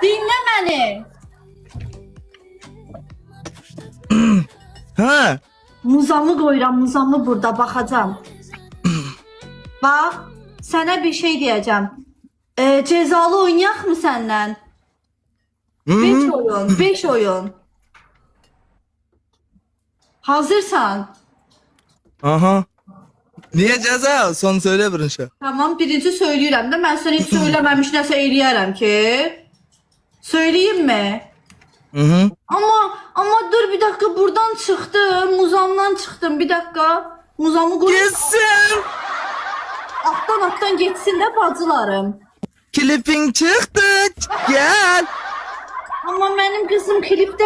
Dinle beni. Ha. Muzamı koyuram, muzamı burada bakacağım. Bak, sana bir şey diyeceğim. Cezalı oynayak mı senden? 5 oyun, 5 oyun. Hazırsan. Aha. Niye ceza? Son söyle bir şey. Tamam, birinci söylüyorum da ben sana hiç söylememiş nəsə eləyərəm ki. Söyleyeyim mi? Hı. Ama dur bir dakika, buradan çıktım, muzamdan çıktım, bir dakika. Muzamı koy. Gitsin. Alttan geçsin de bacılarım. Klipin çıktı. Gel. Ama benim kızım klipte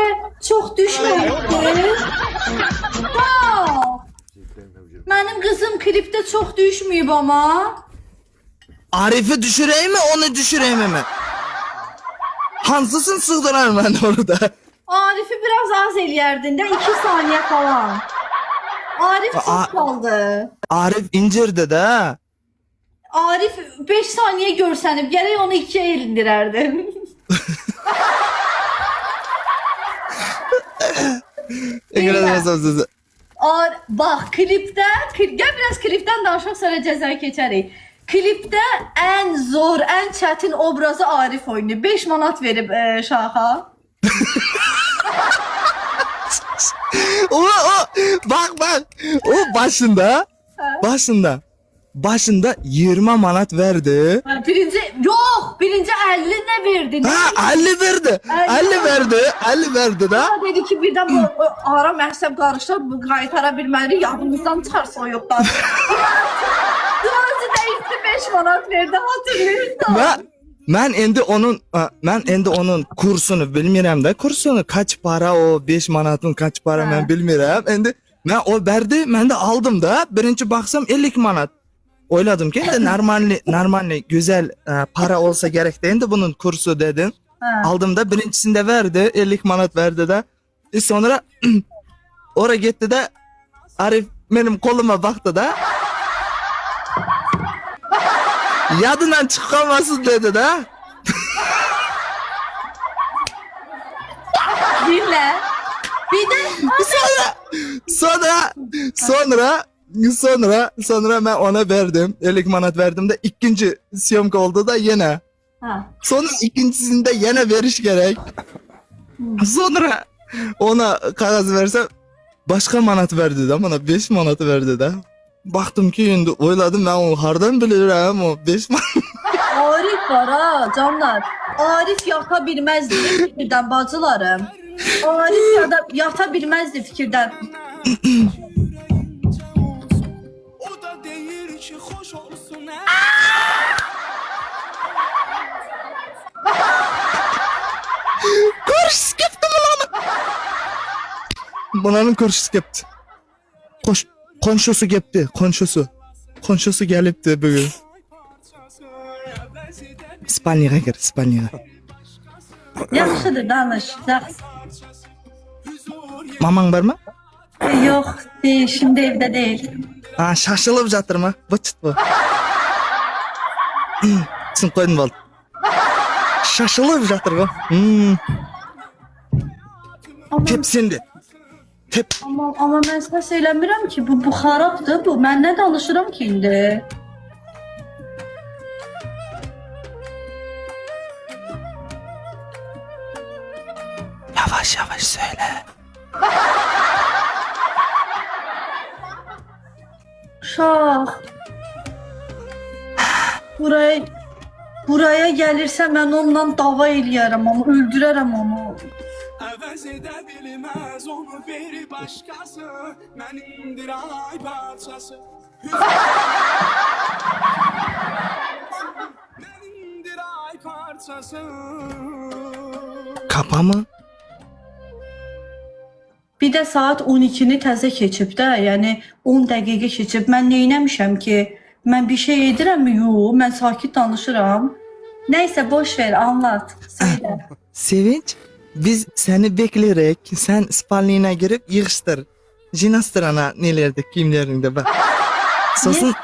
çok düşmedi. Ha. Benim kızım klipte çok düşmüyor ama. Arif'i düşüreyim mi, onu düşüreyim mi? Hansısın sığdırar ben orada? Arif'i biraz az eləyərdin də 2 saniye falan. Arif çok kaldı. Arif incirdi de. Arif 5 saniye görsənib, gərək onu 2'ye indirərdin. İngilizce. Bak klipte, gel biraz klipten danışaq sonra cəza keçərik. Klipte en zor, en çetin obrazı Arif oynuyor. 5 manat verib Şaha. Bak. O başında 20 manat verdi. Birinci 50 ne verdin? Ha 50 verdi. 50 verdi da. Dedi ki birden bu ara məhsəb qarışlar, bu qaytara bilməli, yadımızdan çıxarsa o yoxdan. Durazı da 5 manat verdi, hatırlıyorsun. Ben endi onun kursunu bilmirəm də. Kursunu kaç para o 5 manatın kaç para mən bilmirəm. Endi mən o verdi, mən də aldım da. Birinci baxsam 50 manat. Oyladım ki de normal güzel para olsa gerek de endi bunun kursu dedim. Aldım da birincisinde verdi 50 manat verdi de. Sonra oraya gitti de Arif benim koluma baktı da. Yadından çıkamasın dedi de. Dinle. Bir de sonra ben ona verdim. 50 manat verdim de ikinci siyomka oldu da yine. Sonra ikincisinde yine veriş gerek. Sonra ona kağıt versem başka manat verdi de bana 5 manat verdi de. Baktım ki şimdi oyladım ben onu hardan bilirim o 5 manat. Arif var ha canlar. Arif yata bilmezdi fikirden bacılarım. Arif yata bilmezdi fikirden. O da değil ki hoş olsun. Kurş gitti bulanı. Bunların kurşusu gitti. Konşusu gitti. Konşusu gelipti bugün. İspanya'ya gir, İspanya'ya. Yaxşıdır danış. Maman var mı? Yok değil, şimdi evde değil. Ha şaşılıp jatırma. Bıçıt bu. Sen koydun bol. Şaşılıp jatır bu. Tepsindi. Ama ben sana söyləmirəm ki, bu xarabdır bu. Mən nə danışıram ki indi? Yavaş söyle. Şah. Buraya gelirse mən onunla dava eləyərəm, ama öldürərəm onu. Əvəz edə bilməz onu bir başqası. Mənimdir ay parçası. Mənimdir ay parçası. Kapa mı? Bir də saat 12-ni təzə keçib də, yəni 10 dəqiqə keçib. Mən neynəmişəm ki? Mən bir şey edirəmmi? Yox, mən sakit danışıram. Neyse boş ver, anlat. Söyle. Sevinç, biz seni bekleyerek sen spalliğine girip yığıştır. Jinastırana nelerde, kimlerinde bak. Sosun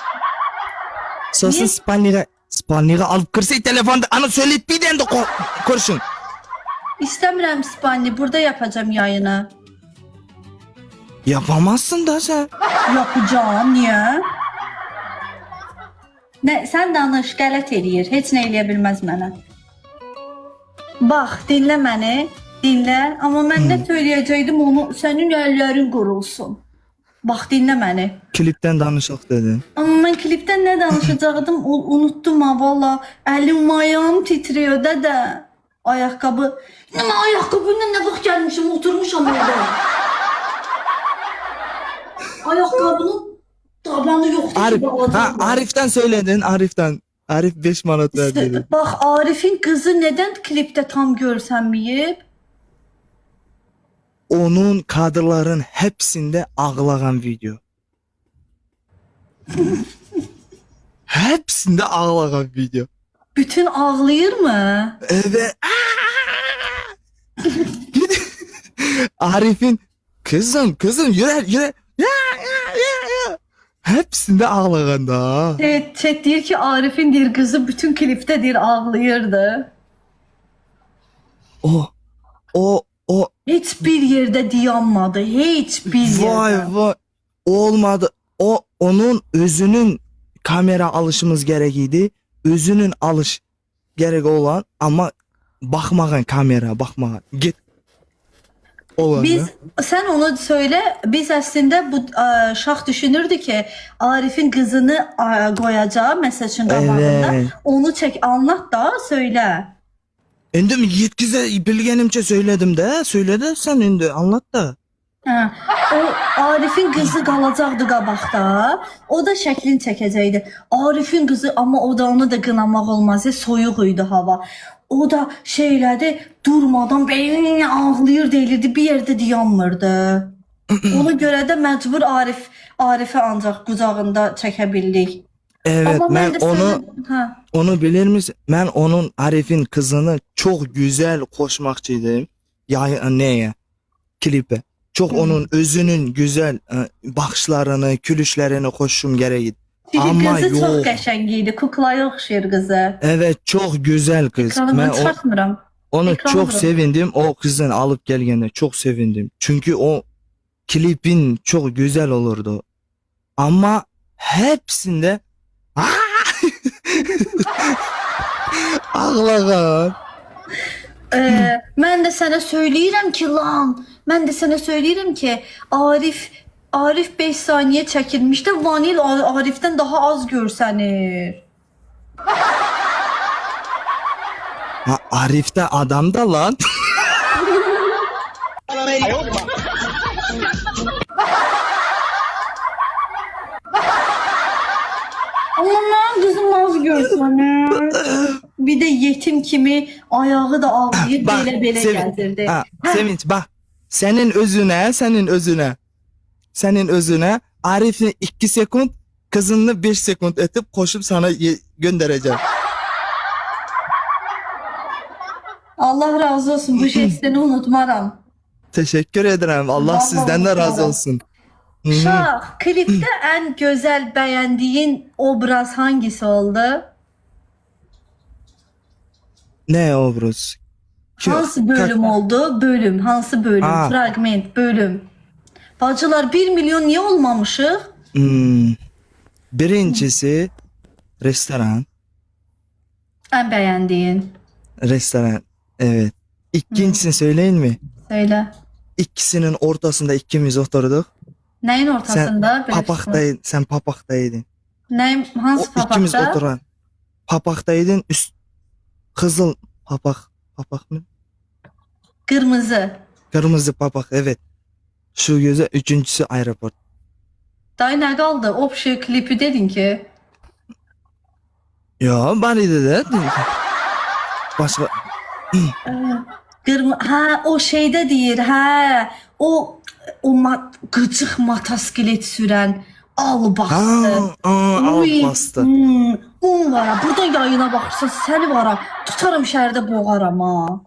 spalliğe alıp kırsa telefonda ana söylet bir de kurşun. İstəmirəm İspaniya, burada yapacağım yayını. Yapamazsın da sen. Yapacağım, niyə? Nə, sən danış, qələt eləyir. Heç nə eləyə bilməz mənə. Bax, dinlə məni, dinlə. Amma mən nə söyləyəcəkdim onu, sənin əllərin qurulsun. Bax, dinlə məni. Klipten danışaq dedin. Amma mən klipdən nə danışacaqdım, unuttum ha, valla. Əlim, ayağım titriyor, dədə. Ayaqqabı. Mən ayaqqabıyla nə vaxt gəlmişim, oturmuşam orada. Ayaqqabının tabanı yoxdur Arif, ki, bağlayacağım. Arif'ten söyledin, Arif'ten. Arif 5 manat verdi dedi. Bax, Arifin qızı nədən klipdə tam görsənməyib? Onun kadrların hepsinde ağlayan video. Hepsinde ağlayan video. Bütün ağlayır mı? Evet. Arif'in kızım yürü. Ya. Hepsinde ağlayan da. Evet, chat deyir ki, Arifin deyir qızı bütün klipdə deyir ağlayırdı. O Heç bir yerdə dayanmadı, heç bir yerdə. vay olmadı. Onun özünün kamera alışımız gerekiydi. Özünün alış gerek olan ama bakmağın kamera bakmağın. Git. Olanı. Biz, sən onu söylə, biz əslində bu şax düşünürdü ki, Arifin qızını qoyacaq mesajın qabağında. Evet. Onu çək, anlat da, söylə. Indi yetkize bilgenimce söyledim de. Söyledi sen indi anlat da. Hə, o Arifin qızı qalacaqdı qabaqda. O da şəklini çəkəcəkdi. Arifin qızı, amma o da onu da qınamaq olmaz. Soyuq idi hava. O da şeylədi, durmadan belə ağlayır deyilirdi, bir yerdə dayanmırdı. Ona görə də məcbur Arif'i ancaq qucağında çəkə bildik. Evet Amma ben mən də onu sənin- hə. onu bilir misin? Ben onun Arif'in kızını çok güzel koşmakçıydım. Ya neye? Klipe. Çok onun özünün güzel bakışlarını, külüşlerini koşum gereğiydi. Çünki Amma qızı çox yox. qəşəng idi, kuklaya oxşayır qızı. Evet çok güzel kız. Ekranı Ben bunu çıxartmıram. onu ekranı çok bırak. sevindim. O kızın alıp gelgende çok sevindim. Çünkü o klipin çok güzel olurdu. Ama hepsinde ağlayan. Mən də sənə söyləyirəm ki, lan, mən də sənə söyləyirəm ki, Arif 5 saniyə çəkilmişdə Vanil Arifdən daha az görsənir. Ha, Arif de adam da lan. Amma mən qızım az görsənir. Bir də yetim kimi ayağı da ağlayır, Bak belə gəzirdi. Sevinç bak. Senin özüne Arif'in 2 sekund kızını 5 sekund etip koşup sana göndereceğim. Allah razı olsun, bu jestini unutmaram. Teşekkür ederim. Allah Vallahi sizden de razı unutmaram. olsun. Hı. Şah, klipdə ən gözəl bəyəndiyin obraz hangisi oldu? Ne obraz? Hansı bölüm oldu? Bölüm. Hansı bölüm? Ha. Fragment, bölüm. Bacılar 1 milyon niye olmamışıq? Birincisi restoran. Ən bəyəndiyin. Restoran. Evet. İkincisini söyleyeyim mi? Söylə. İkisinin ortasında ikimiz oturduk. Nəyin ortasında? Sen papaktaydın. Nəyin, O hansı ikimiz papaqda? oturan. Papaktaydın üst kızıl papak mı? Qırmızı. Kırmızı papak evet. Şu göze üçüncüsü aeroport. Dayı nə qaldı? Opşi klipi dedin ki. Ya bari de. Başka Ha, o şeydə deyir, hə. O qıcıq motosiklet sürən al bastı. al Uy, bastı. Un var ha. Buradan yayına baxırsan səni var ha. Tutarım şəhərdə boğaram ha.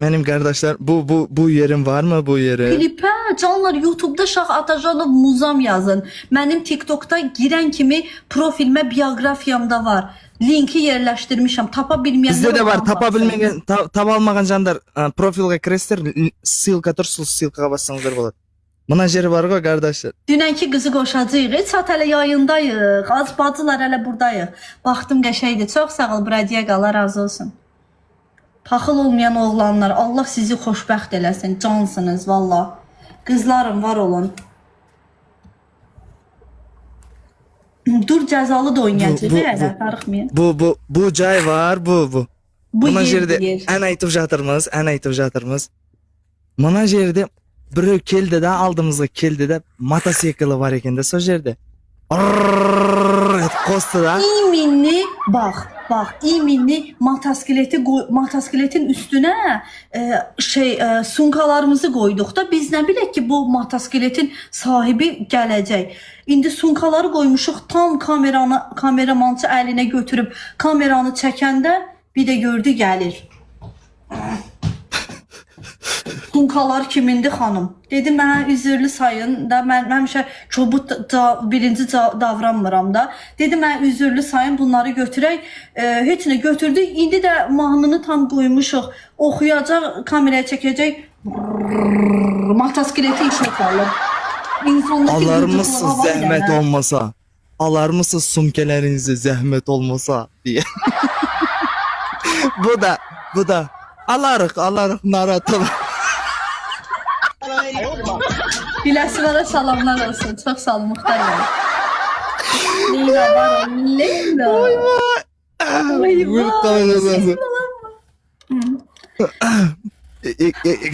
Benim kardeşler bu yerim var mı bu yeri? Klipə canlar YouTube'da Şah Atacanov Muzam yazın. Mənim TikTok'da girən kimi profilimə bioqrafiyamda var. Linki yerləşdirmişəm. Tapa bilməyənlər Bizde de var. oradan Tapa baksın. bilmegen, tapa almagan canlar profilga kirесіздер, ссылка тұр, сол ссылкаға бассаңыздар болады. Mına jeri var go kardeşler. Dünənki qızı qoşacağıq. Çat hələ yayındayıq. Az bacılar hələ buradayıq. Baxdım qəşəngdir. Çox sağ ol Bradiya, Allah razı olsun. Paxıl olmayan oğlanlar, Allah sizi xoşbəxt eləsin. Cansınız valla. Qızlarım var olun. Dur cəzalı da oynayacaq. Bu- Hələ darıxmayın. Bu cay var, bu. Bu Mına yer jerde yer. en aytып жатырмыз. Mına jerde biri keldi de aldığımızda keldi de motosikli var ekan da so jerde. Kostu da. İminli bak iminli motosikletin üstüne sunkalarımızı koyduk da biz ne bilek ki bu motosikletin sahibi gelecek. İndi sunkaları koymuşuq tam kameramançı eline götürüp kameranı çəkəndə bir de gördü gelir. Sunkalar kimindir xanım? Dedim mənə üzürlü sayın da mən həmişə kobud birinci davranmıram da. Dedim mən üzürlü sayın bunları götürək. Heç nə götürdük. İndi də mahnını tam qoymuşuq. Oxuyacaq, kameraya çəkəcək. Motosikleti işə salır. İnsandakı Alar gücü mısın qulağa var zahmet yəni. olmasa? Alar mısın sumkelerinize zahmet olmasa diye. bu da alarıq narahat olma. Biləsivara salamlar olsun. Çox sağ olun Muxtar bəy. Leyla var o. Leyla. Buyur, Vay, tamam, tamam.